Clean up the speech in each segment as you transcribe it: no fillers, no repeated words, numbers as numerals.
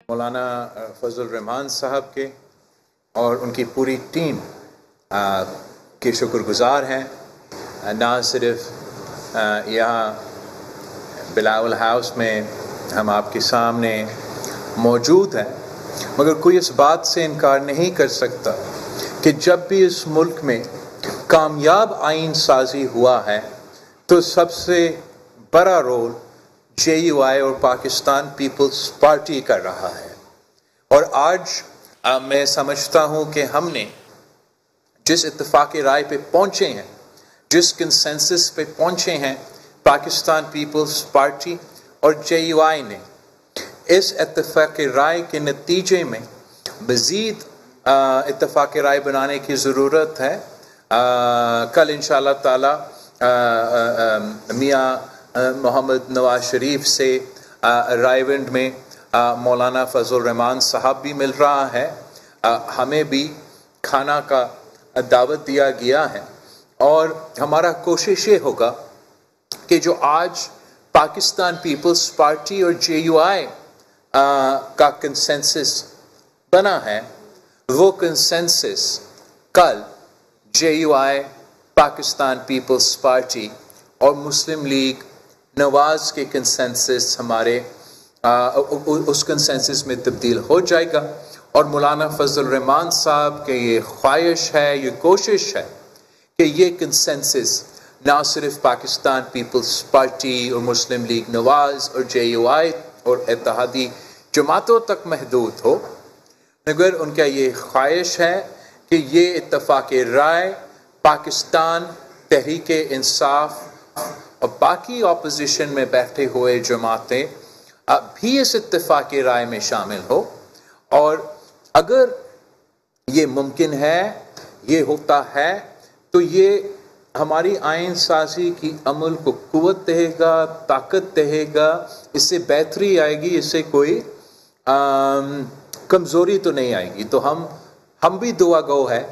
مولانا فضل الرحمان صاحب کے اور ان کی پوری ٹیم کے شکر گزار ہیں. نہ صرف یہاں بلاول ہاؤس میں ہم آپ کے سامنے موجود ہیں، مگر کوئی اس بات سے انکار نہیں کر سکتا کہ جب بھی اس ملک میں کامیاب آئین سازی ہوا ہے تو سب سے بڑا رول JUI اور پاکستان پیپلز پارٹی کر رہا ہے. اور آج میں سمجھتا ہوں کہ ہم نے جس اتفاق رائے پہ پہنچے ہیں، جس کنسنسس پہ پہنچے ہیں پاکستان پیپلز پارٹی اور JUI نے، اس اتفاق رائے کے نتیجے میں مزید اتفاق رائے بنانے کی ضرورت ہے. کل انشاءاللہ تعالی میاں محمد نواز شریف سے رائے ونڈ میں مولانا فضل الرحمان صاحب بھی مل رہا ہے. ہمیں بھی کھانا کا دعوت دیا گیا ہے، اور ہمارا کوشش یہ ہوگا کہ جو آج پاکستان پیپلز پارٹی اور JUI کا کنسنسس بنا ہے، وہ کنسنسس کل JUI، پاکستان پیپلز پارٹی اور مسلم لیگ نواز کے کنسنسس ہمارے اس کنسنسس میں تبدیل ہو جائے گا. اور مولانا فضل الرحمان صاحب کے یہ خواہش ہے، یہ کوشش ہے کہ یہ کنسنسس نہ صرف پاکستان پیپلز پارٹی اور مسلم لیگ نواز اور JUI اور اتحادی جماعتوں تک محدود ہو، مگر ان کا یہ خواہش ہے کہ یہ اتفاق رائے پاکستان تحریک انصاف اور باقی اپوزیشن میں بیٹھے ہوئے جماعتیں بھی اس اتفاق رائے میں شامل ہو. اور اگر یہ ممکن ہے، یہ ہوتا ہے، تو یہ ہماری آئین سازی کی عمل کو قوت دے گا، طاقت دے گا، اس سے بہتری آئے گی، اس سے کوئی کمزوری تو نہیں آئے گی. تو ہم بھی دعا گو ہے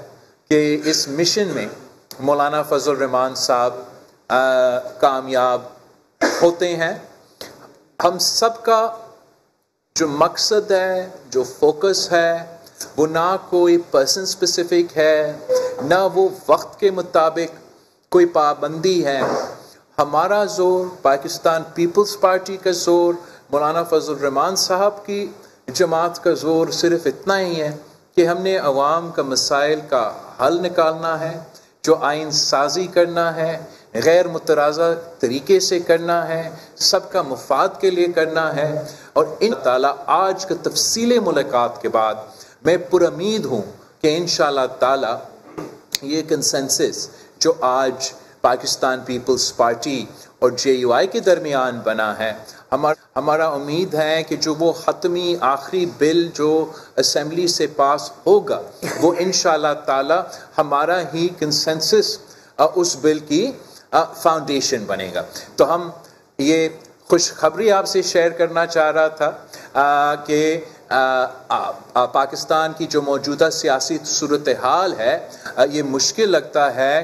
کہ اس مشن میں مولانا فضل الرحمان صاحب کامیاب ہوتے ہیں. ہم سب کا جو مقصد ہے، جو فوکس ہے، وہ نہ کوئی پرسن اسپیسیفک ہے، نہ وہ وقت کے مطابق کوئی پابندی ہے. ہمارا زور، پاکستان پیپلز پارٹی کا زور، مولانا فضل الرحمان صاحب کی جماعت کا زور صرف اتنا ہی ہے کہ ہم نے عوام کا مسائل کا حل نکالنا ہے، جو آئین سازی کرنا ہے، غیر مترازع طریقے سے کرنا ہے، سب کا مفاد کے لیے کرنا ہے. اور ان تعالیٰ آج کا تفصیل ملاقات کے بعد میں پر امید ہوں کہ انشاءاللہ تعالیٰ یہ کنسنسس جو آج پاکستان پیپلز پارٹی اور JUI کے درمیان بنا ہے، ہمارا امید ہے کہ جو وہ حتمی آخری بل جو اسمبلی سے پاس ہوگا، وہ انشاءاللہ تعالیٰ ہمارا ہی کنسنسس اس بل کی فاؤنڈیشن بنے گا. تو ہم یہ خوشخبری آپ سے شیئر کرنا چاہ رہا تھا کہ پاکستان کی جو موجودہ سیاسی صورتحال ہے، یہ مشکل لگتا ہے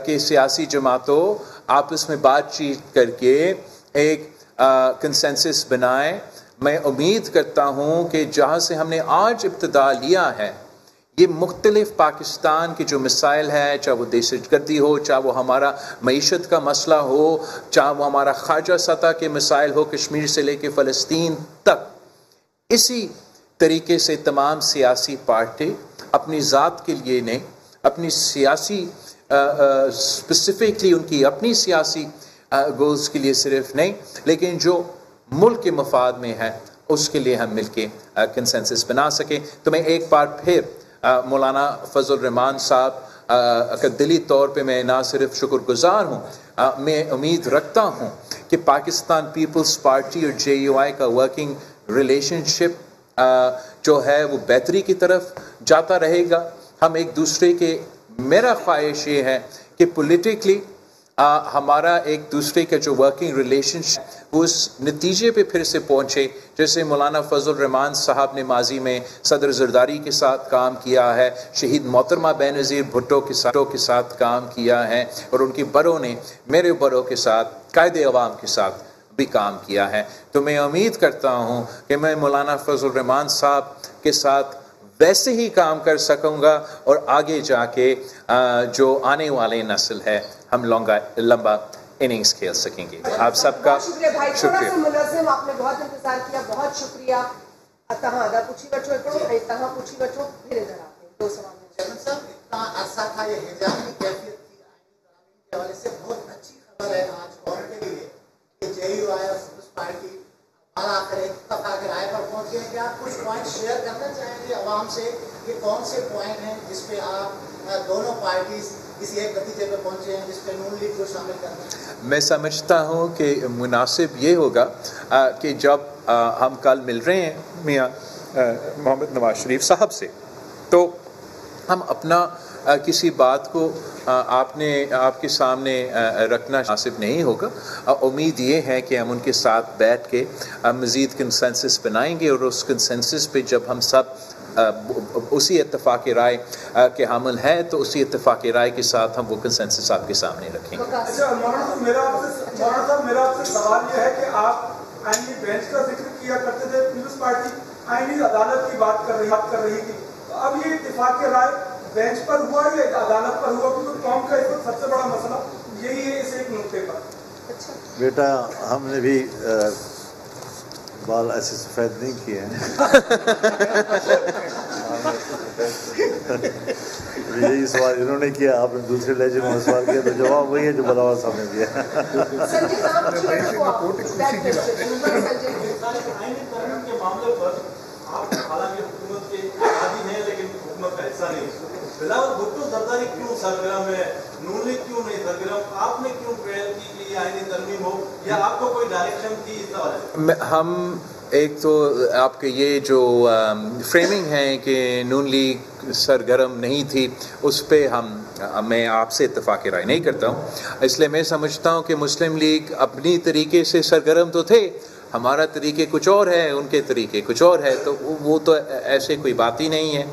کہ سیاسی جماعتوں آپس میں بات چیت کر کے ایک کنسنسس بنائیں. میں امید کرتا ہوں کہ جہاں سے ہم نے آج ابتدا لیا ہے، یہ مختلف پاکستان کے جو مسائل ہیں، چاہے وہ دہشت گردی ہو، چاہے وہ ہمارا معیشت کا مسئلہ ہو، چاہے وہ ہمارا خارجہ سطح کے مسائل ہو، کشمیر سے لے کے فلسطین تک، اسی طریقے سے تمام سیاسی پارٹی اپنی ذات کے لیے نہیں، اپنی سیاسی اسپیسیفکلی ان کی اپنی سیاسی گولز کے لیے صرف نہیں، لیکن جو ملک کے مفاد میں ہے اس کے لیے ہم مل کے کنسنسس بنا سکیں. تو میں ایک بار پھر مولانا فضل الرحمان صاحب کا دلی طور پہ میں نہ صرف شکر گزار ہوں، میں امید رکھتا ہوں کہ پاکستان پیپلز پارٹی اور JUI کا ورکنگ ریلیشن شپ جو ہے وہ بہتری کی طرف جاتا رہے گا. ہم ایک دوسرے کے، میرا خواہش یہ ہے کہ پولیٹیکلی ہمارا ایک دوسرے کا جو ورکنگ ریلیشن شپ اس نتیجے پہ پھر سے پہنچے، جیسے مولانا فضل الرحمان صاحب نے ماضی میں صدر زرداری کے ساتھ کام کیا ہے، شہید محترمہ بینظیر بھٹو کے ساتھ کام کیا ہے، اور ان کی بڑوں نے میرے بڑوں کے ساتھ، قائد عوام کے ساتھ بھی کام کیا ہے. تو میں امید کرتا ہوں کہ میں مولانا فضل الرحمان صاحب کے ساتھ ویسے ہی کام کر سکوں گا اور آگے جا کے جو آنے والے نسل ہے ہم لمبا اننگز کھیل سکیں گے. آپ سب کا شکریہ. منظم آپ نے بہت انتظار کیا, بہت شکریہ. تہاں ادا پوچھی بچوں کو تہاں پوچھی بچوں پھر ادھر آتے ہیں. 2 سوال صاحب اتنا عرصہ تھا یہ حجاب کی کیفیت تھی کے حوالے سے بہت اچھی خبر ہے آج قوم کے لیے کہ جے یو آئی اور پیپلز پارٹی آخر ایک اتفاق رائے پر پہنچ گئے. کیا آپ کچھ پوائنٹ شیئر کرنا چاہیں گے عوام سے کہ کون سے پوائنٹ ہیں جس پہ آپ دونوں پارٹیز کسی ایک نتیجے پہ پہنچے ہیں جس پہ نون لیگ کو شامل کرنا ہے؟ میں سمجھتا ہوں کہ مناسب یہ ہوگا کہ جب ہم کل مل رہے ہیں میاں محمد نواز شریف صاحب سے تو ہم اپنا کسی بات کو آپ کے سامنے رکھنا مناسب نہیں ہوگا. امید یہ ہے کہ ہم ان کے ساتھ بیٹھ کے مزید کنسنسس بنائیں گے اور اس کنسنسس پہ جب ہم سب اسی اتفاق رائے کے حامل ہے تو اسی اتفاق رائے کے ساتھ ہم وہ کنسنسس آپ کے سامنے رکھیں گے. میرا آپ سے سوال یہ ہے کہ آپ آئینی بینچ کا ذکر کیا کرتے تھے, پیپلز پارٹی آئینی عدالت کی بات کر رہی تھی, تو اب یہ اتفاق رائے بینچ پر ہوا یا عدالت پر ہوا؟ کیونکہ قوم کا اس وقت سب سے بڑا مسئلہ یہی ہے اس ایک نقطے پر. بیٹا ہم نے بھی بال ایسے سفید نہیں کیے ہیں. یہی سوال انہوں نے کیا, آپ نے دوسرے لہجے میں سوال کیا, تو جواب وہی ہے جو بلاول صاحب نے دیا. کے معاملے پر آپ حالانکہ حکومت کے عادی ہیں لیکن حکومت کا حصہ نہیں. بلاول بھٹو زرداری کیوں سرگرم ہے, نون لیگ کیوں نہیں سرگرم, آپ نے کیوں پہل کی کہ یہ آئینی ترمیم ہو, یا آپ کو کوئی ڈائریکشن تھی اس طرح؟ ہم ایک تو آپ کے یہ جو فریمنگ ہے کہ نون لیگ سرگرم نہیں تھی, اس پہ میں آپ سے اتفاق رائے نہیں کرتا ہوں. اس لیے میں سمجھتا ہوں کہ مسلم لیگ اپنی طریقے سے سرگرم تو تھے, ہمارا طریقے کچھ اور ہے, ان کے طریقے کچھ اور ہے, تو وہ تو ایسے کوئی بات ہی نہیں ہے.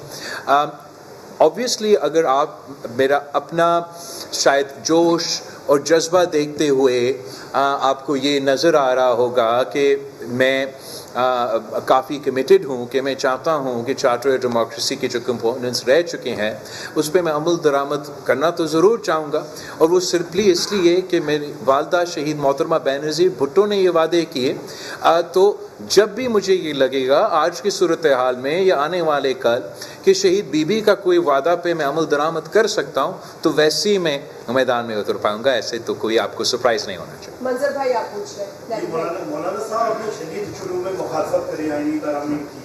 obviously اگر آپ میرا اپنا شاید جوش اور جذبہ دیکھتے ہوئے آپ کو یہ نظر آ رہا ہوگا کہ میں کافی کمیٹڈ ہوں, کہ میں چاہتا ہوں کہ چارٹر ڈیموکریسی کے جو کمپوننٹس رہ چکے ہیں اس پہ میں عمل درآمد کرنا تو ضرور چاہوں گا. اور وہ سمپلی اس لیے کہ میری والدہ شہید محترمہ بینظیر بھٹو نے یہ وعدے کیے, تو جب بھی مجھے یہ لگے گا آج کی صورتحال میں یا آنے والے کل کہ شہید بی بی کا کوئی وعدہ پہ میں عمل درآمد کر سکتا ہوں تو ویسے ہی میں میدان میں اتر پاؤں گا. ایسے تو کوئی آپ کو سرپرائز نہیں ہونا چاہیے. منظر بھائی آپ پوچھ رہے ہیں. مولانا صاحب آپ نے شدید شروع میں مخالفت کری آئینی ترامیم کی,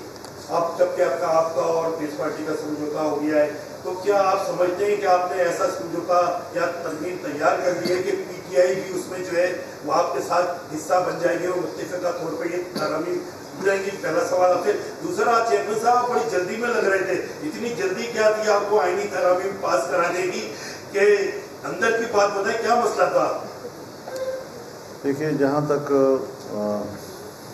اب جب کہ آپ کا اور پیپلز پارٹی کا سمجھوتا ہو گیا ہے, تو کیا آپ سمجھتے ہیں کہ آپ نے ایسا سمجھوتا یا ترمیم تیار کر دی ہے کہ پی ٹی آئی بھی اس میں جو ہے وہ آپ کے ساتھ حصہ بن جائے گی اور متفقہ طور پر یہ ترامیم ہو جائیں گی؟ پہلا سوال آپ سے. دوسرا, چیئرمین صاحب بڑی جلدی میں لگ رہے تھے, اتنی جلدی کیا تھی آپ کو آئینی ترامیم پاس کرانے کی کہ اندر کی بات بتائیں کیا مسئلہ تھا؟ دیکھیے جہاں تک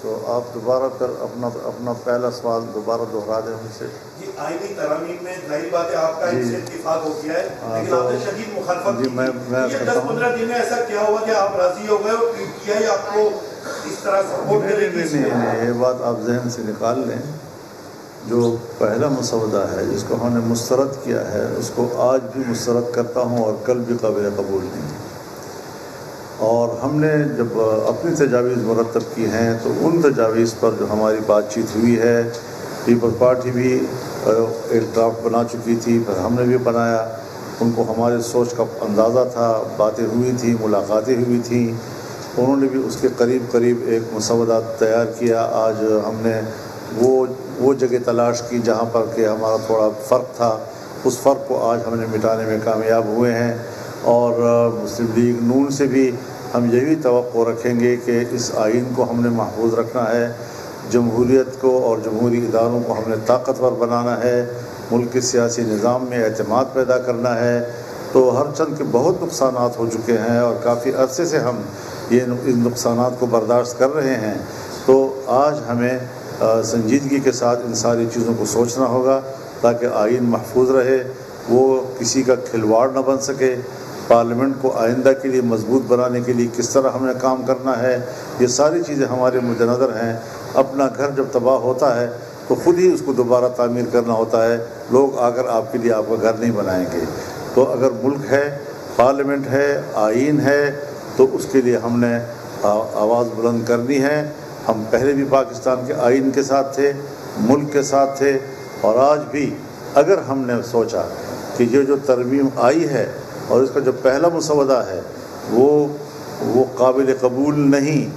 تو آپ دوبارہ کر اپنا پہلا سوال دوبارہ دہرا دیں ان سے. جی آئینی ترامیم میں ظاہر بات ہے آپ کا ان سے اتفاق ہو گیا ہے, لیکن آپ نے شدید مخالفت کی. یہ 10-15 دن میں ایسا کیا ہوا کہ آپ راضی ہو گئے اور پی ٹی آئی آپ کو اس طرح سپورٹ کرے گی؟ نہیں, یہ بات آپ ذہن سے نکال لیں. جو پہلا مسودہ ہے جس کو ہم نے مسترد کیا ہے اس کو آج بھی مسترد کرتا ہوں اور کل بھی قابل قبول نہیں. اور ہم نے جب اپنی تجاویز مرتب کی ہیں تو ان تجاویز پر جو ہماری بات چیت ہوئی ہے, پیپلز پارٹی بھی ایک ڈرافٹ بنا چکی تھی, پھر ہم نے بھی بنایا, ان کو ہمارے سوچ کا اندازہ تھا, باتیں ہوئی تھیں, ملاقاتیں ہوئی تھیں, انہوں نے بھی اس کے قریب ایک مسودہ تیار کیا. آج ہم نے وہ جگہ تلاش کی جہاں پر کہ ہمارا تھوڑا فرق تھا, اس فرق کو آج ہم نے مٹانے میں کامیاب ہوئے ہیں. اور مسلم لیگ نون سے بھی ہم یہی توقع رکھیں گے کہ اس آئین کو ہم نے محفوظ رکھنا ہے, جمہوریت کو اور جمہوری اداروں کو ہم نے طاقتور بنانا ہے, ملک کے سیاسی نظام میں اعتماد پیدا کرنا ہے. تو ہر چند کے بہت نقصانات ہو چکے ہیں اور کافی عرصے سے ہم ان نقصانات کو برداشت کر رہے ہیں. تو آج ہمیں سنجیدگی کے ساتھ ان ساری چیزوں کو سوچنا ہوگا تاکہ آئین محفوظ رہے, وہ کسی کا کھلواڑ نہ بن سکے. پارلیمنٹ کو آئندہ کے لیے مضبوط بنانے کے لیے کس طرح ہمیں کام کرنا ہے، یہ ساری چیزیں ہمارے مد نظر ہیں۔ اپنا گھر جب تباہ ہوتا ہے تو خود ہی اس کو دوبارہ تعمیر کرنا ہوتا ہے، لوگ آ کر آپ کے لیے آپ کا گھر نہیں بنائیں گے۔ تو اگر ملک ہے، پارلیمنٹ ہے، آئین ہے، تو اس کے لیے ہم نے آواز بلند کرنی ہے۔ ہم پہلے بھی پاکستان کے آئین کے ساتھ تھے، ملک کے ساتھ تھے، اور آج بھی اگر ہم نے سوچا کہ یہ جو ترمیم آئی ہے اور اس کا جو پہلا مسودہ ہے وہ قابل قبول نہیں،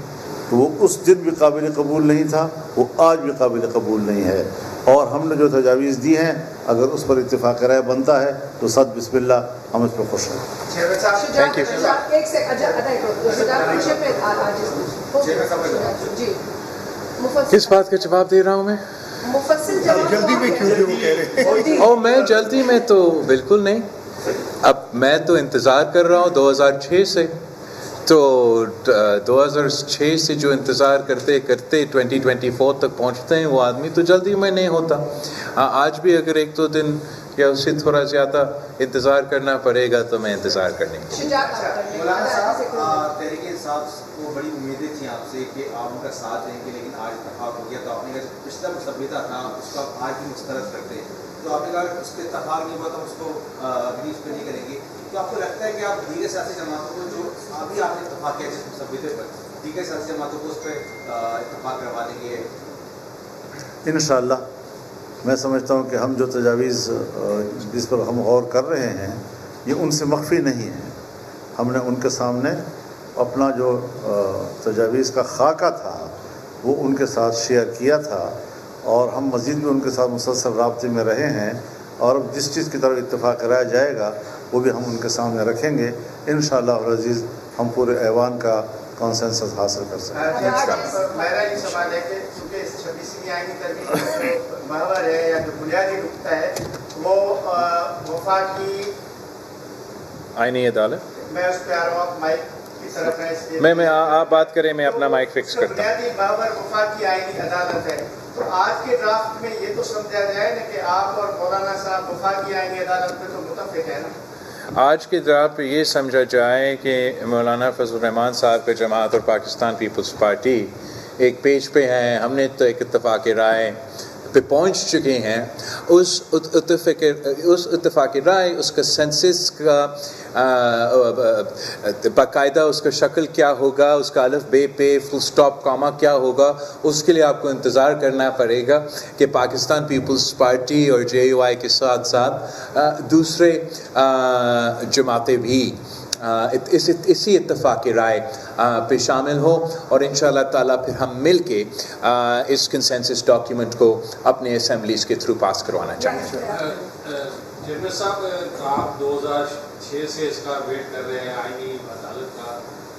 تو وہ اس دن بھی قابل قبول نہیں تھا، وہ آج بھی قابل قبول نہیں ہے۔ اور ہم نے جو تجاویز دی ہیں اگر اس پر اتفاق رائے بنتا ہے تو صد بسم اللہ ہم اس پر خوش ہیں۔ Thank you. کس بات کا جواب دے رہا ہوں میں؟ جلدی میں کیوں جو کہہ رہے ہیں؟ میں جلدی میں تو بالکل نہیں۔ اب میں تو انتظار کر رہا ہوں 2006 سے، تو 2006 سے جو انتظار کرتے کرتے 2024 تک پہنچتے ہیں، وہ آدمی تو جلدی میں نہیں ہوتا۔ آج بھی اگر ایک دو دن یا اس سے تھوڑا زیادہ انتظار کرنا پڑے گا تو میں انتظار کرنے کی۔ مولانا صاحب، تحریک انصاف کو بڑی امیدیں تھیں آپ سے کہ آپ ان کا ساتھ دیں گے، لیکن آج اتفاق ہو گیا تو آپ نے کہا پچھلا مسودہ تھا اس کو آپ آج بھی مسترد کرتے ہیں، تو آپ نے کہا اس پہ اتفاق نہیں ہوا تو ہم اس کو ریلیز پہ نہیں کریں گے۔ تو آپ کو لگتا ہے کہ آپ دیگر سیاسی جماعتوں کو جو ابھی آپ نے اتفاق کیا جس مسودے پر، دیگر سیاسی جماعتوں کو اس پہ اتفاق کروا دیں گے؟ انشاءاللہ میں سمجھتا ہوں کہ ہم جو تجاویز جس پر ہم غور کر رہے ہیں یہ ان سے مخفی نہیں ہے۔ ہم نے ان کے سامنے اپنا جو تجاویز کا خاکہ تھا وہ ان کے ساتھ شیئر کیا تھا، اور ہم مزید بھی ان کے ساتھ مسلسل رابطے میں رہے ہیں، اور اب جس چیز کی طرف اتفاق کرایا جائے گا وہ بھی ہم ان کے سامنے رکھیں گے۔ انشاءاللہ العزیز ہم پورے ایوان کا کنسنسس حاصل کر سکیں گے۔ میرا یہ سوال ہے کہ چونکہ 26ویں آئینی ترمیم کا جو محور ہے یا جو بنیادی نقطہ ہے وہ وفاقی آئینی عدالت، میں اس پہ آ رہا ہوں، آپ مائک کی طرف ہے اس لیے میں آپ بات کریں، میں اپنا مائک فکس کرتا ہوں۔ بنیادی محور وفاقی آئینی عدالت ہے، تو آج کے ڈرافٹ میں یہ تو سمجھا جائے نا کہ آپ اور مولانا صاحب وفاقی آئینی عدالت پہ تو متفق ہے نا؟ آج کے ڈرافٹ پہ یہ سمجھا جائے کہ مولانا فضل الرحمان صاحب کا جماعت اور پاکستان پیپلز پارٹی ایک پیج پہ ہیں، ہم نے تو ایک اتفاق رائے پہ پہنچ چکے ہیں۔ اس اتفاق رائے، اس کا سینسس کا باقاعدہ اس کا شکل کیا ہوگا، اس کا الف بے پہ فل سٹاپ کاما کیا ہوگا، اس کے لیے آپ کو انتظار کرنا پڑے گا کہ پاکستان پیپلز پارٹی اور JUI کے ساتھ ساتھ دوسرے جماعتیں بھی اسی اتفاق رائے پہ شامل ہو، اور انشاءاللہ تعالیٰ پھر ہم مل کے اس کنسنسس ڈاکیومنٹ کو اپنے اسمبلیز کے تھرو پاس کروانا چاہیں گے۔ چیئرمین صاحب، آپ 2006 سے اس کا ویٹ کر رہے ہیں آئینی عدالت کا،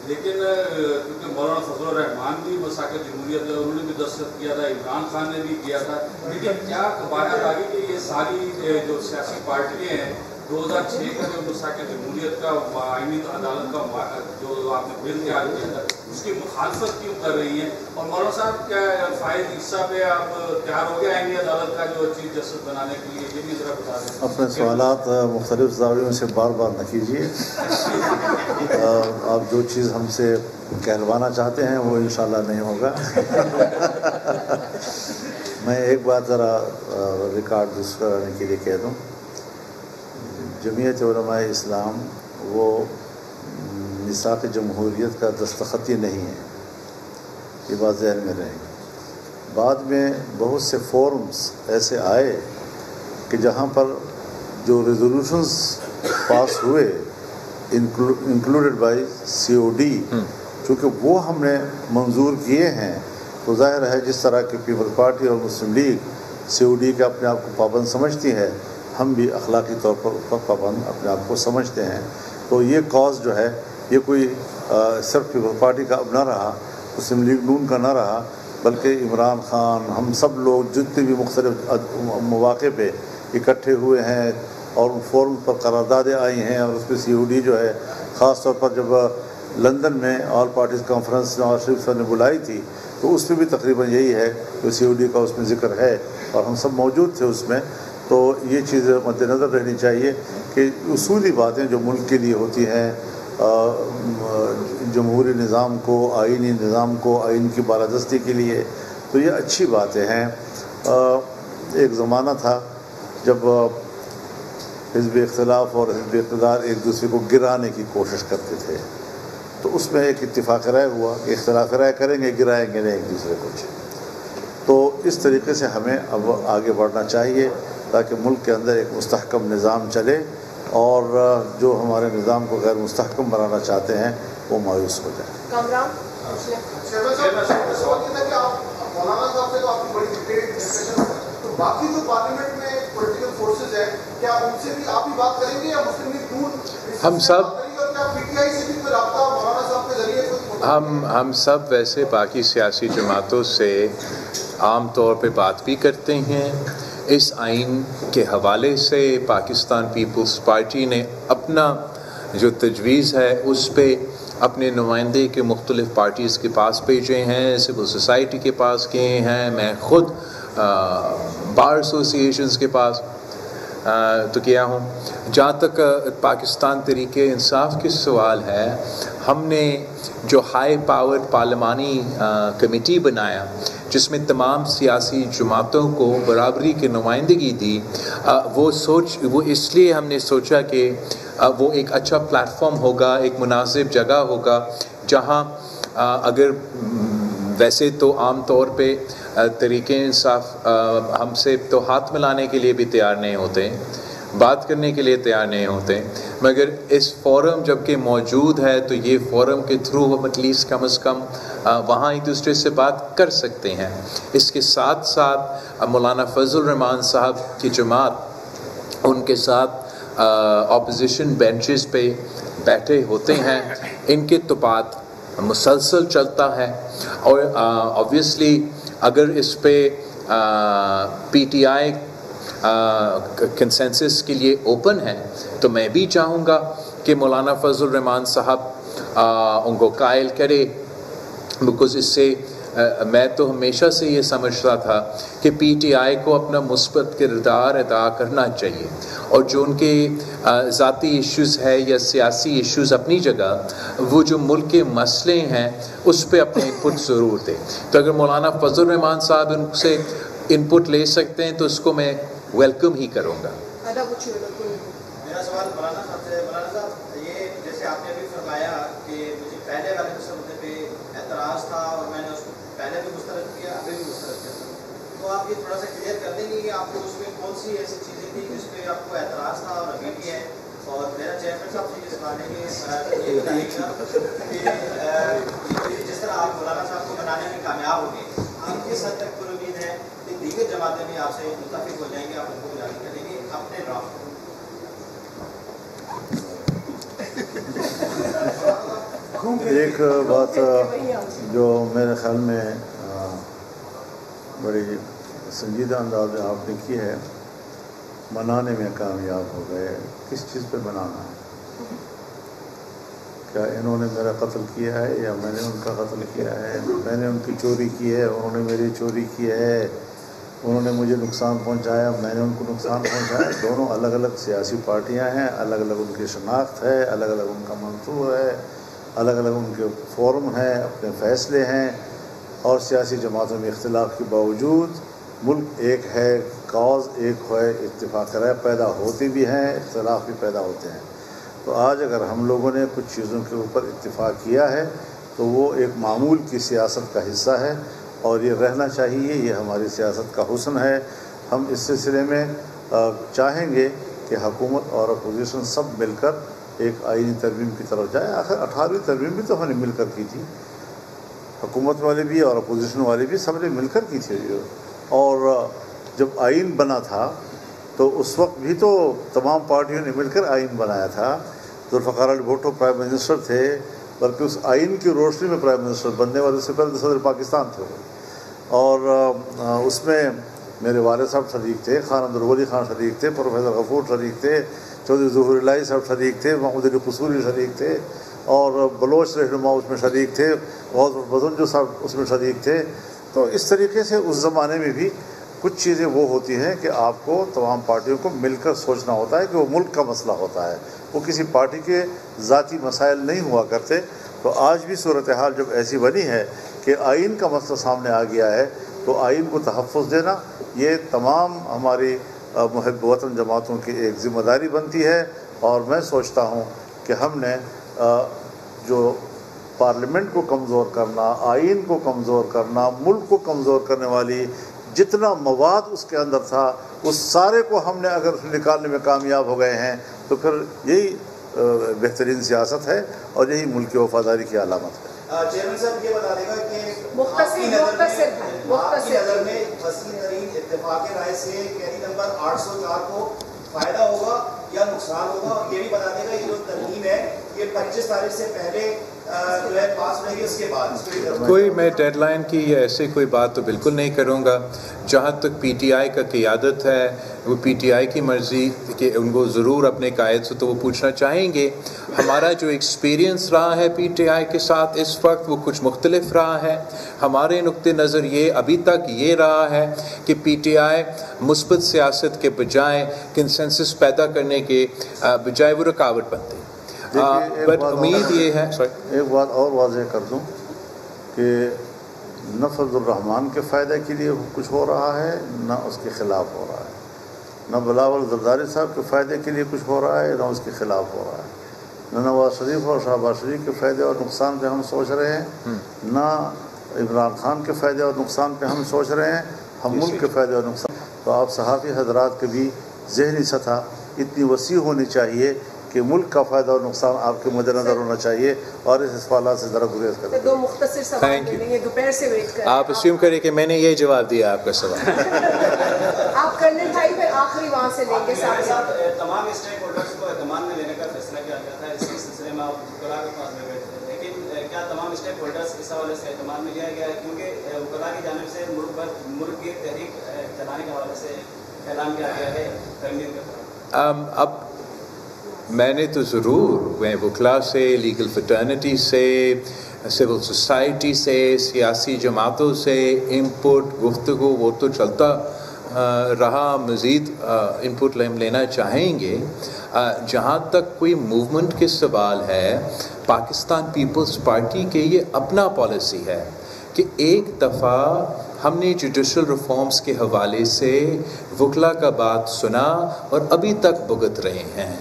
لیکن کیونکہ مولانا فضل الرحمان بھی مساق جمہوریت انہوں نے بھی دستخط کیا تھا، عمران خان نے بھی کیا تھا، لیکن کیا باہر آگے کہ یہ ساری جو سیاسی پارٹیاں ہیں 2006 کا جو مساق جمہوریت کا آئینی عدالت کا جو آپ نے بل تیار کیا تھا اس کی مخالفت کیوں کر رہی ہیں؟ اور مولانا صاحب کیا فائز عیسیٰ پہ آپ تیار ہو گیا آئینی عدالت کا جو چیف جسٹس بنانے کے لیے؟ یہ بھی ذرا بتا دیں۔ اپنے سوالات مختلف زاویوں سے بار بار نہ کیجیے۔ آپ جو چیز ہم سے کہلوانا چاہتے ہیں وہ انشاءاللہ نہیں ہوگا۔ میں ایک بات ذرا ریکارڈ درست کرانے کے لیے کہہ دوں، جمعیت علماء اسلام وہ میثاق جمہوریت کا دستخطی نہیں ہے، یہ بات ذہن میں رہے گی۔ بعد میں بہت سے فورمز ایسے آئے کہ جہاں پر جو ریزولوشنز پاس ہوئے انکلوڈڈ بائی COD، چونکہ وہ ہم نے منظور کیے ہیں، تو ظاہر ہے جس طرح کی پیپلز پارٹی اور مسلم لیگ COD کے اپنے آپ کو پابند سمجھتی ہے، ہم بھی اخلاقی طور پر پابند اپنے آپ کو سمجھتے ہیں۔ تو یہ کاز جو ہے یہ کوئی صرف پیپلز پارٹی کا اب نہ رہا، مسلم لیگ نون کا نہ رہا، بلکہ عمران خان، ہم سب لوگ جتنے بھی مختلف مواقع پہ اکٹھے ہوئے ہیں اور ان فورم پر قراردادیں آئی ہیں، اور اس پہ COD جو ہے خاص طور پر جب لندن میں all parties conference Nawaz Sharif صاحب نے بلائی تھی تو اس میں بھی تقریباً یہی ہے کہ COD کا اس میں ذکر ہے، اور ہم سب موجود تھے اس میں۔ تو یہ چیز مد نظر رہنی چاہیے کہ اصولی باتیں جو ملک کے لیے ہوتی ہیں، جمہوری نظام کو، آئینی نظام کو، آئین کی بالادستی کے لیے، تو یہ اچھی باتیں ہیں۔ ایک زمانہ تھا جب حزب اختلاف اور حزب اقتدار ایک دوسرے کو گرانے کی کوشش کرتے تھے، تو اس میں ایک اتفاق رائے ہوا کہ اختلاف رائے کریں گے، گرائیں گے نہیں ایک دوسرے کو۔ تو اس طریقے سے ہمیں اب آگے بڑھنا چاہیے تاکہ ملک کے اندر ایک مستحکم نظام چلے، اور جو ہمارے نظام کو غیر مستحکم بنانا چاہتے ہیں وہ مایوس ہو جائے۔ مولانا صاحب سے تو آپ کی بڑی ڈیٹیل ڈسکشن، تو باقی جو پارلیمنٹ میں پولیٹیکل فورسز ہیں، کیا ان سے بھی آپ ہی بات کریں گے یا مسلم لیگ نون ہم سب ہم سب ویسے باقی سیاسی جماعتوں سے عام طور پہ بات بھی کرتے ہیں۔ اس آئین کے حوالے سے پاکستان پیپلز پارٹی نے اپنا جو تجویز ہے اس پہ اپنے نمائندے کے مختلف پارٹیز کے پاس بھیجے ہیں، سول سوسائٹی کے پاس کیے ہیں، میں خود بار ایسوسیشنز کے پاس تو کیا ہوں۔ جہاں تک پاکستان تحریک انصاف کے سوال ہے، ہم نے جو ہائی پاورڈ پارلیمانی کمیٹی بنایا جس میں تمام سیاسی جماعتوں کو برابری کی نمائندگی دی، وہ اس لیے ہم نے سوچا کہ وہ ایک اچھا پلیٹ فارم ہوگا، ایک مناسب جگہ ہوگا جہاں اگر ویسے تو عام طور پہ تحریک انصاف ہم سے تو ہاتھ ملانے کے لیے بھی تیار نہیں ہوتے، بات کرنے کے لیے تیار نہیں ہوتے، مگر اس فورم جب کہ موجود ہے تو یہ فورم کے تھرو ہم ایٹ لیسٹ کم از کم وہاں ایک دوسرے سے بات کر سکتے ہیں۔ اس کے ساتھ ساتھ مولانا فضل الرحمان صاحب کی جماعت ان کے ساتھ اپوزیشن بینچز پہ بیٹھے ہوتے ہیں، ان کے تو بات مسلسل چلتا ہے، اور آبویسلی اگر اس پہ پی ٹی آئی کنسنسس کے لیے اوپن ہے تو میں بھی چاہوں گا کہ مولانا فضل الرحمان صاحب ان کو قائل کرے، بیکاز اس سے میں تو ہمیشہ سے یہ سمجھتا تھا کہ پی ٹی آئی کو اپنا مثبت کردار ادا کرنا چاہیے، اور جو ان کے ذاتی ایشوز ہے یا سیاسی ایشوز اپنی جگہ، وہ جو ملک کے مسئلے ہیں اس پہ اپنے انپٹ ضرور دیں۔ تو اگر مولانا فضل الرحمان صاحب ان سے انپٹ لے سکتے ہیں تو اس کو میں ویلکم ہی کروں گا۔ میرا سوال مولانا صاحب سے، مولانا صاحب یہ جیسے آپ نے ابھی فرمایا کہ مجھے پہلے والے مسئلے پہ اعتراض تھا اور میں نے اس کو پہلے بھی مسترد کیا، ابھی بھی مسترد کیا، تو آپ یہ تھوڑا سا کلیئر کر دیں گے کہ آپ کو اس میں کون سی ایسی چیزیں تھیں جس پہ آپ کو اعتراض تھا اور ابھی بھی ہے؟ اور میرا چیئرمین صاحب سے یہ سوال ہے کہ یہ بتائیے گا کہ جس طرح آپ مولانا صاحب کو بنانے میں کامیاب ہو گئے، آپ کس حد تک پر امید ہے کہ دیگر جماعتیں بھی آپ سے متفق ہو جائیں گے، آپ ان کو جاری کریں گے اپنے ڈرافٹ؟ ایک بات جو میرے خیال میں بڑی سنجیدہ انداز میں آپ نے کی ہے، منانے میں کامیاب ہو گئے۔ کس چیز پہ بنانا ہے؟ کیا انہوں نے میرا قتل کیا ہے یا میں نے ان کا قتل کیا ہے؟ میں نے ان کی چوری کی ہے، انہوں نے میری چوری کی ہے، انہوں نے مجھے نقصان پہنچایا، میں نے ان کو نقصان پہنچایا؟ دونوں الگ الگ سیاسی پارٹیاں ہیں، الگ الگ ان کی شناخت ہے، الگ الگ ان کا منصور ہے، الگ الگ ان کے فورم ہیں، اپنے فیصلے ہیں، اور سیاسی جماعتوں میں اختلاف کے باوجود ملک ایک ہے، کاز ایک ہے، اتفاق رائے پیدا ہوتی بھی ہیں، اختلاف بھی پیدا ہوتے ہیں۔ تو آج اگر ہم لوگوں نے کچھ چیزوں کے اوپر اتفاق کیا ہے تو وہ ایک معمول کی سیاست کا حصہ ہے، اور یہ رہنا چاہیے، یہ ہماری سیاست کا حسن ہے۔ ہم اس سلسلے میں چاہیں گے کہ حکومت اور اپوزیشن سب مل کر ایک آئینی ترمیم کی طرف جائے۔ آخر 18ویں ترمیم بھی تو ہم نے مل کر کی تھی، حکومت والے بھی اور اپوزیشن والے بھی سب نے مل کر کی تھی، اور جب آئین بنا تھا تو اس وقت بھی تو تمام پارٹیوں نے مل کر آئین بنایا تھا۔ ذوالفقار علی بھٹو پرائم منسٹر تھے، بلکہ اس آئین کی روشنی میں پرائم منسٹر بننے والے سے پہلے صدر پاکستان تھے، اور اس میں میرے والد صاحب شریک تھے، خان عبد الولی خان شریک تھے، پروفیسر غفور شریک تھے، چودھری ظہور الہی صاحب شریک تھے، محمود علی قصوری شریک تھے، اور بلوچ رہنما اس میں شریک تھے، غوث البزنجو صاحب اس میں شریک تھے۔ تو اس طریقے سے اس زمانے میں بھی کچھ چیزیں وہ ہوتی ہیں کہ آپ کو تمام پارٹیوں کو مل کر سوچنا ہوتا ہے کہ وہ ملک کا مسئلہ ہوتا ہے، وہ کسی پارٹی کے ذاتی مسائل نہیں ہوا کرتے. تو آج بھی صورتحال جب ایسی بنی ہے کہ آئین کا مسئلہ سامنے آ گیا ہے تو آئین کو تحفظ دینا یہ تمام ہماری محب وطن جماعتوں کی ایک ذمہ داری بنتی ہے. اور میں سوچتا ہوں کہ ہم نے جو پارلیمنٹ کو کمزور کرنا، آئین کو کمزور کرنا، ملک کو کمزور کرنے والی جتنا مواد اس کے اندر تھا اس سارے کو ہم نے اگر نکالنے میں کامیاب ہو گئے ہیں تو پھر یہی بہترین سیاست ہے اور یہی ملک کی وفاداری کی علامت ہے. چیئرمین صاحب یہ بتا دے گا کہ مختصر نظر میں وسیع ترین اتفاق رائے سے کیری نمبر 804 کو فائدہ ہوگا یا نقصان ہوگا، اور یہ بھی بتا دے گا یہ جو ترمیم ہے یہ 25 تاریخ سے پہلے جو ہے پاس ہوئے گی اس کے بعد کوئی میں ڈیڈ لائن کی یا ایسے کوئی بات تو بالکل نہیں کروں گا. جہاں تک پی ٹی آئی کا قیادت ہے وہ پی ٹی آئی کی مرضی کہ ان کو ضرور اپنے قائد سے تو وہ پوچھنا چاہیں گے. ہمارا جو ایکسپیرینس رہا ہے پی ٹی آئی کے ساتھ اس وقت وہ کچھ مختلف رہا ہے. ہمارے نقطہ نظر یہ ابھی تک یہ رہا ہے کہ پی ٹی آئی مثبت سیاست کے بجائے کنسنسس پیدا کرنے کے بجائے وہ رکاوٹ بنتے. بٹ امید یہ ہے ایک بات اور واضح کر دوں کہ نہ فضل الرحمان کے فائدے کے لیے کچھ ہو رہا ہے نہ اس کے خلاف ہو رہا ہے، نہ بلاول زرداری صاحب کے فائدے کے لیے کچھ ہو رہا ہے نہ اس کے خلاف ہو رہا ہے، نہ نواز شریف اور شہباز شریف کے فائدے اور نقصان پہ ہم سوچ رہے ہیں، نہ عمران خان کے فائدے اور نقصان پہ ہم سوچ رہے ہیں، ہم ملک کے فائدے اور نقصان. تو آپ صحافی حضرات کے بھی ذہنی سطح اتنی وسیع ہونی چاہیے کہ ملک کا فائدہ اور نقصان آپ کے مد نظر ہونا چاہیے اور اس سوالات سے ذرا گریز کریں. دو مختصر سوال لیں گے، دوپہر سے ویٹ کریں. آپ اسیوم کریں کہ میں نے یہ جواب دیا آپ کا سوال. آپ کرنل بھائی پھر آخری وہاں سے لیں گے. تمام اسٹیک ہولڈرز کو اعتماد میں لینے کا فیصلہ کیا گیا تھا، اس کے سلسلے میں آپ وکلاء کے پاس میں گئے تھے، لیکن کیا تمام اسٹیک ہولڈرز اس حوالے سے اعتماد میں لیا گیا ہے؟ کیونکہ وکلاء کی جانب سے ملک کی تحریک چلانے کے حوالے سے اعلان کیا گیا ہے ترمیم کے بعد. اب میں نے تو ضرور وکلاء سے، لیگل فٹرنیٹی سے، سول سوسائٹی سے، سیاسی جماعتوں سے انپٹ گفتگو وہ تو چلتا رہا، مزید انپٹ لینا چاہیں گے. جہاں تک کوئی موومنٹ کے سوال ہے، پاکستان پیپلز پارٹی کے یہ اپنا پالیسی ہے کہ ایک دفعہ ہم نے جوڈیشل ریفارمز کے حوالے سے وکلاء کا بات سنا اور ابھی تک بھگت رہے ہیں.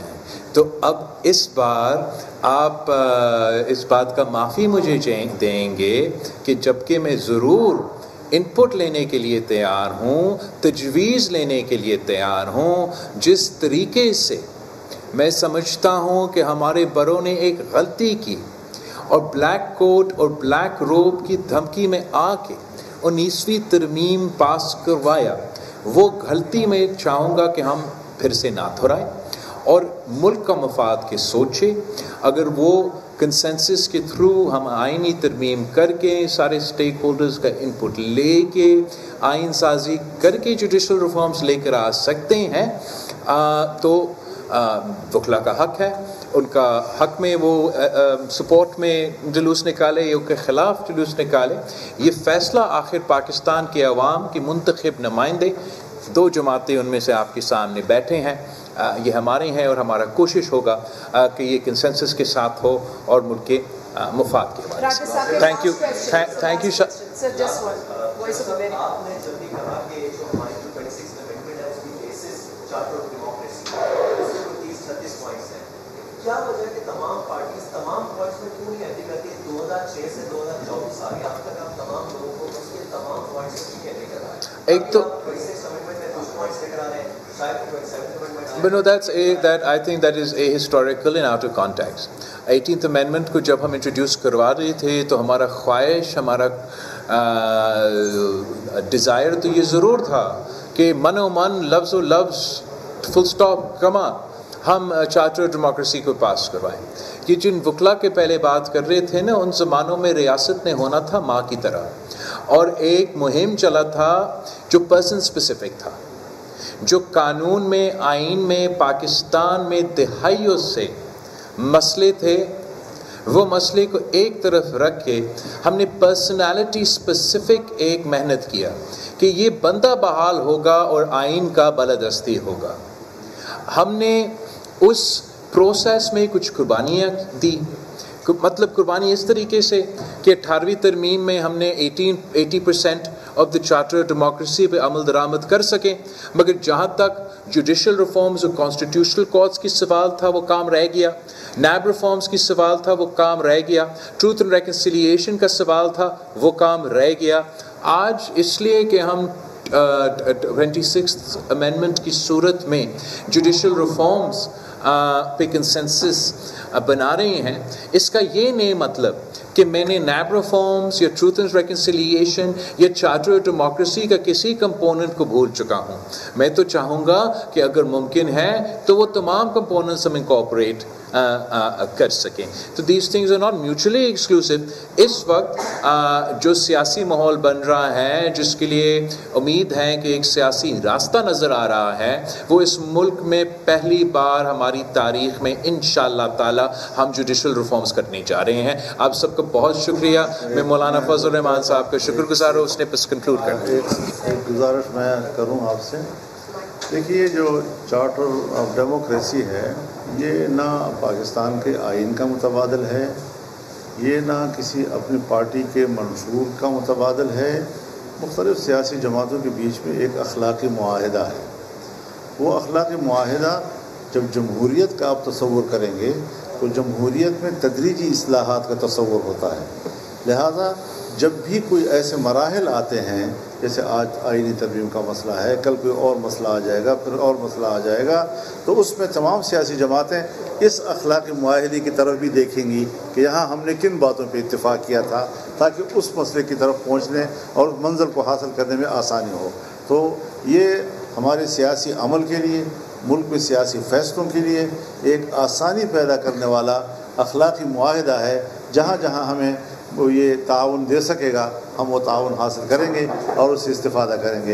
تو اب اس بار آپ اس بات کا معافی مجھے دیں گے کہ جبکہ میں ضرور انپٹ لینے کے لیے تیار ہوں، تجویز لینے کے لیے تیار ہوں، جس طریقے سے میں سمجھتا ہوں کہ ہمارے بڑوں نے ایک غلطی کی اور بلیک کوٹ اور بلیک روب کی دھمکی میں آ کے 19ویں ترمیم پاس کروایا، وہ غلطی میں چاہوں گا کہ ہم پھر سے نہ دہرائیں اور ملک کا مفاد کے سوچے. اگر وہ کنسنسس کے تھرو ہم آئینی ترمیم کر کے سارے سٹیک ہولڈرز کا انپٹ لے کے آئین سازی کر کے جوڈیشل ریفارمز لے کر آ سکتے ہیں تو وکلاء کا حق ہے. ان کا حق میں وہ سپورٹ میں جلوس نکالے یا ان کے خلاف جلوس نکالے. یہ فیصلہ آخر پاکستان کے عوام کی منتخب نمائندے 2 جماعتیں ان میں سے آپ کے سامنے بیٹھے ہیں، یہ ہمارے ہیں اور ہمارا کوشش ہوگا کہ یہ کنسنسس کے ساتھ ہو اور ملک کے مفاد کے حوالے سے. Thank you. آپ نے جب بھی کہا کہ جو ہماری 26 امینڈمنٹ ہے اس کی بیسس چارٹر آف ڈیموکریسی اس میں 30-36 پوائنٹس ہیں. کیا وجہ ہے کہ تمام پارٹیز تمام پوائنٹس میں کیوں نہیں ایگری کرتی؟ 2006 سے 2024 آ گیا، اب تک آپ تمام لوگوں کو اس کے تمام پوائنٹس کو کیوں نہیں کر رہا ہے؟ ایک تو 26 امینڈمنٹ میں کچھ پوائنٹس لے کر آ رہے ہیں، شاید 27 amendment. But no, I think that is ahistorical and out of context. 18th Amendment کو جب ہم انٹروڈیوس کروا رہے تھے تو ہمارا خواہش، ہمارا ڈیزائر تو یہ ضرور تھا کہ من و من، لفظ و لفظ، فل سٹاپ، کما ہم چارٹر ڈیموکریسی کو پاس کروائیں. یہ جن وکلاء کے پہلے بات کر رہے تھے نا، ان زمانوں میں ریاست نے ہونا تھا ماں کی طرح، اور ایک مہم چلا تھا جو پرسن اسپیسیفک تھا، جو قانون میں، آئین میں، پاکستان میں دہائیوں سے مسئلے تھے وہ مسئلے کو ایک طرف رکھ کے ہم نے پرسنالٹی اسپیسیفک ایک محنت کیا کہ یہ بندہ بحال ہوگا اور آئین کا بالادستی ہوگا. ہم نے اس پروسیس میں کچھ قربانیاں دی. مطلب قربانی اس طریقے سے کہ 18ویں ترمیم میں ہم نے 80% آف دا چارٹر ڈیموکریسی پہ عمل درآمد کر سکیں، مگر جہاں تک جوڈیشل ریفارمز اور کانسٹیٹیوشنل کورٹس کی سوال تھا وہ کام رہ گیا، نیب ریفارمز کی سوال تھا وہ کام رہ گیا، ٹروتھ اینڈ ریکنسیلیشن کا سوال تھا وہ کام رہ گیا. آج اس لیے کہ ہم 26th امینڈمنٹ کی صورت میں جوڈیشل ریفارمز پہ کنسنسس بنا رہے ہیں، اس کا یہ نہیں مطلب کہ میں نے نیب ریفارمز یا ٹروتھ اینڈ ریکنسیلیشن یا چارٹر ڈیموکریسی کا کسی کمپوننٹ کو بھول چکا ہوں. میں تو چاہوں گا کہ اگر ممکن ہے تو وہ تمام کمپوننٹس ہم انکارپوریٹ کر سکیں. تو these things are not mutually exclusive. اس وقت جو سیاسی ماحول بن رہا ہے، جس کے لیے امید ہے کہ ایک سیاسی راستہ نظر آ رہا ہے، وہ اس ملک میں پہلی بار ہماری تاریخ میں انشاءاللہ تعالی ہم جوڈیشل ریفارمز کرنے جا رہے ہیں. آپ سب کا بہت شکریہ. میں مولانا فضل الرحمان صاحب کا شکر گزار ہوں. اس نے بس کنکلوڈ کر دیا. ایک گزارش میں کروں آپ سے. دیکھیے، جو چارٹر آف ڈیموکریسی ہے یہ نہ پاکستان کے آئین کا متبادل ہے، یہ نہ کسی اپنی پارٹی کے منشور کا متبادل ہے. مختلف سیاسی جماعتوں کے بیچ میں ایک اخلاقی معاہدہ ہے. وہ اخلاقی معاہدہ جب جمہوریت کا آپ تصور کریں گے تو جمہوریت میں تدریجی اصلاحات کا تصور ہوتا ہے. لہذا جب بھی کوئی ایسے مراحل آتے ہیں، جیسے آج آئینی ترمیم کا مسئلہ ہے، کل کوئی اور مسئلہ آ جائے گا، پھر اور مسئلہ آ جائے گا، تو اس میں تمام سیاسی جماعتیں اس اخلاقی معاہدے کی طرف بھی دیکھیں گی کہ یہاں ہم نے کن باتوں پہ اتفاق کیا تھا تاکہ اس مسئلے کی طرف پہنچنے اور منزل کو حاصل کرنے میں آسانی ہو. تو یہ ہمارے سیاسی عمل کے لیے، ملک میں سیاسی فیصلوں کے لیے ایک آسانی پیدا کرنے والا اخلاقی معاہدہ ہے. جہاں جہاں ہمیں وہ یہ تعاون دے سکے گا ہم وہ تعاون حاصل کریں گے اور اس سے استفادہ کریں گے.